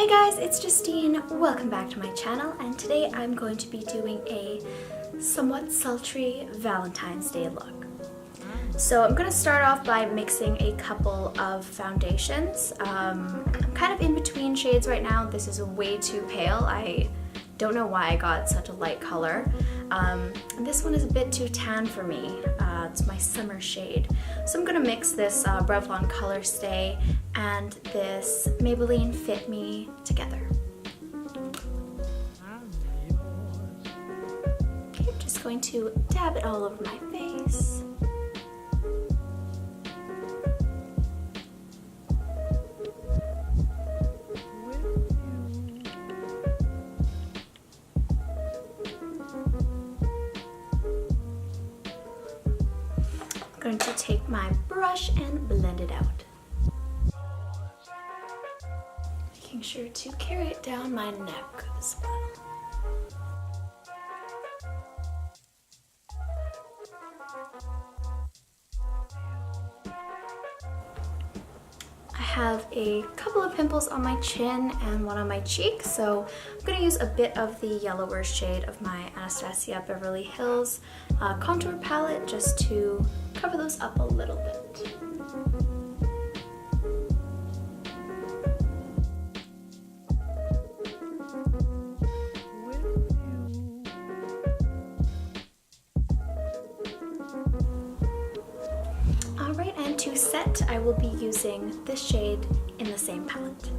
Hey guys, it's Justine. Welcome back to my channel, and today I'm going to be doing a somewhat sultry Valentine's Day look. So I'm going to start off by mixing a couple of foundations. I'm kind of in between shades right now. This is way too pale. I don't know why I got such a light color. And this one is a bit too tan for me. It's my summer shade. So I'm going to mix this Revlon Color Stay and this Maybelline Fit Me together. Okay, I'm just going to dab it all over my face. I'm going to take my brush and blend it out. Making sure to carry it down my neck as well. I have a couple of pimples on my chin and one on my cheek, so I'm going to use a bit of the yellower shade of my Anastasia Beverly Hills contour palette just to cover those up a little bit. Alright, and to set, I will be using this shade in the same palette.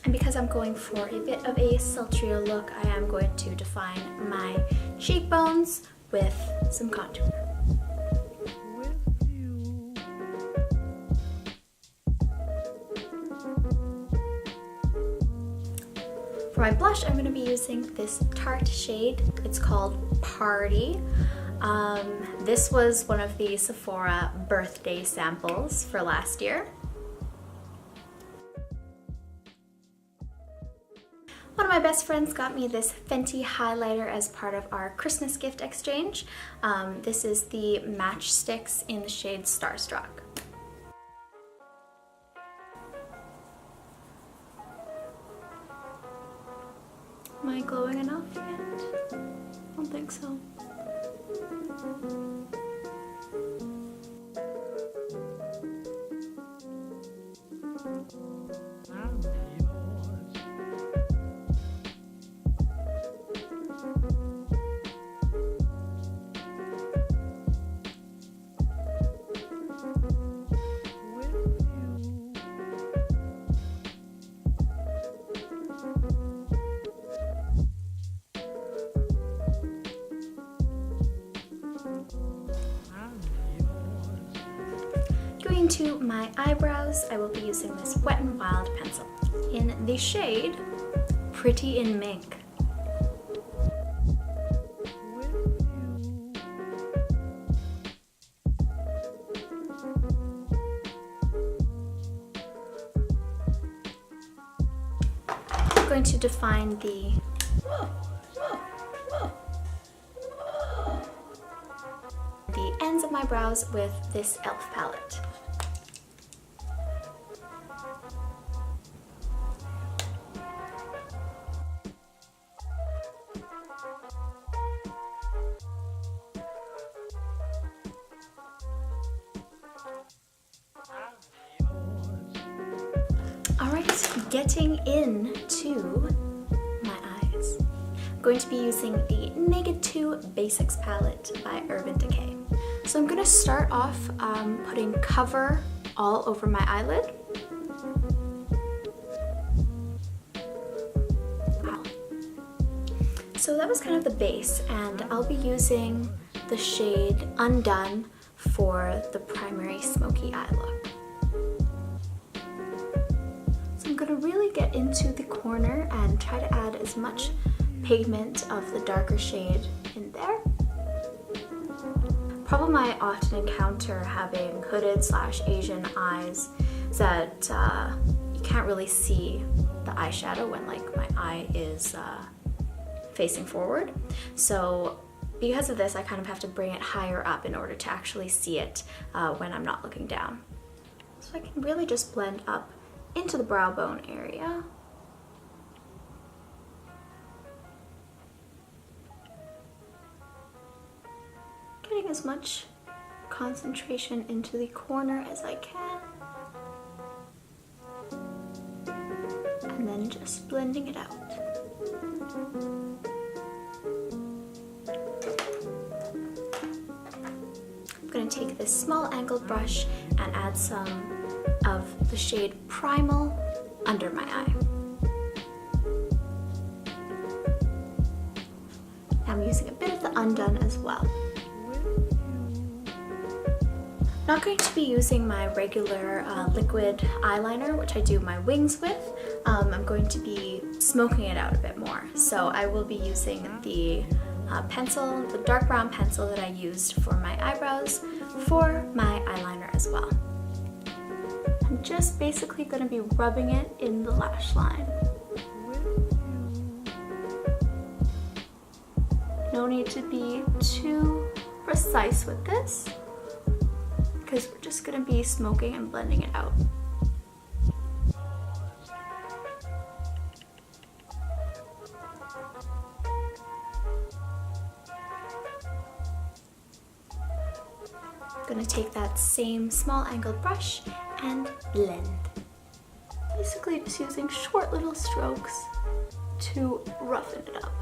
And because I'm going for a bit of a sultrier look, I am going to define my cheekbones with some contour. For my blush, I'm going to be using this Tarte shade. It's called Party. This was one of the Sephora birthday samples for last year. One of my best friends got me this Fenty highlighter as part of our Christmas gift exchange. This is the Matchsticks in the shade Starstruck. Am I glowing enough yet? I don't think so. Going to my eyebrows, I will be using this Wet n Wild pencil in the shade Pretty in Mink. I'm going to define the ends of my brows with this e.l.f. palette. Alright, getting into my eyes. I'm going to be using the Naked 2 Basics palette by Urban Decay. So I'm going to start off putting cover all over my eyelid. Wow. So that was kind of the base, and I'll be using the shade Undone for the primary smoky eye look. So I'm going to really get into the corner and try to add as much pigment of the darker shade in there. Problem I often encounter having hooded/Asian eyes is that you can't really see the eyeshadow when like my eye is facing forward. So because of this, I kind of have to bring it higher up in order to actually see it when I'm not looking down. So I can really just blend up into the brow bone area. Getting as much concentration into the corner as I can. And then just blending it out. I'm going to take this small angled brush and add some of the shade Primal under my eye. I'm using a bit of the Undone as well. Not going to be using my regular liquid eyeliner, which I do my wings with. I'm going to be smoking it out a bit more. So I will be using the pencil, the dark brown pencil that I used for my eyebrows for my eyeliner as well. I'm just basically going to be rubbing it in the lash line. No need to be too precise with this, because we're just going to be smoking and blending it out. I'm going to take that same small angled brush and blend. Basically just using short little strokes to roughen it up.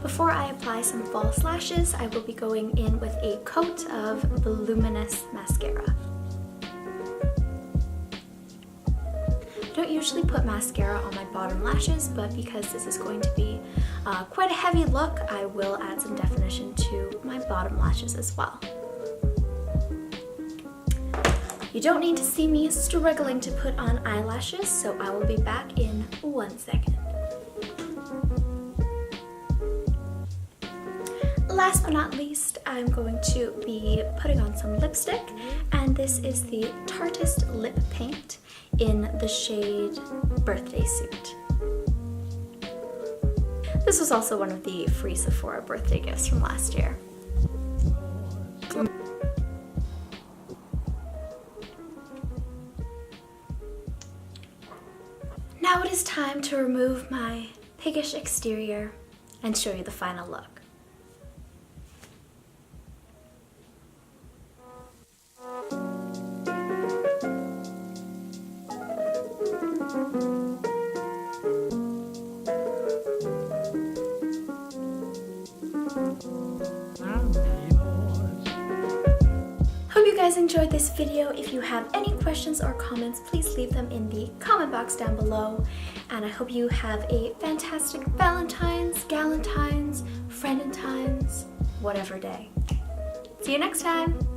Before I apply some false lashes, I will be going in with a coat of voluminous mascara. I don't usually put mascara on my bottom lashes, but because this is going to be quite a heavy look, I will add some definition to my bottom lashes as well. You don't need to see me struggling to put on eyelashes, so I will be back in 1 second. Last but not least, I'm going to be putting on some lipstick, and this is the Tartist Lip Paint in the shade Birthday Suit. This was also one of the free Sephora birthday gifts from last year. Now it is time to remove my piggish exterior and show you the final look. Hope you guys enjoyed this video. If you have any questions or comments, please leave them in the comment box down below. And I hope you have a fantastic Valentine's, Galentine's, Friendentine's, whatever day. See you next time!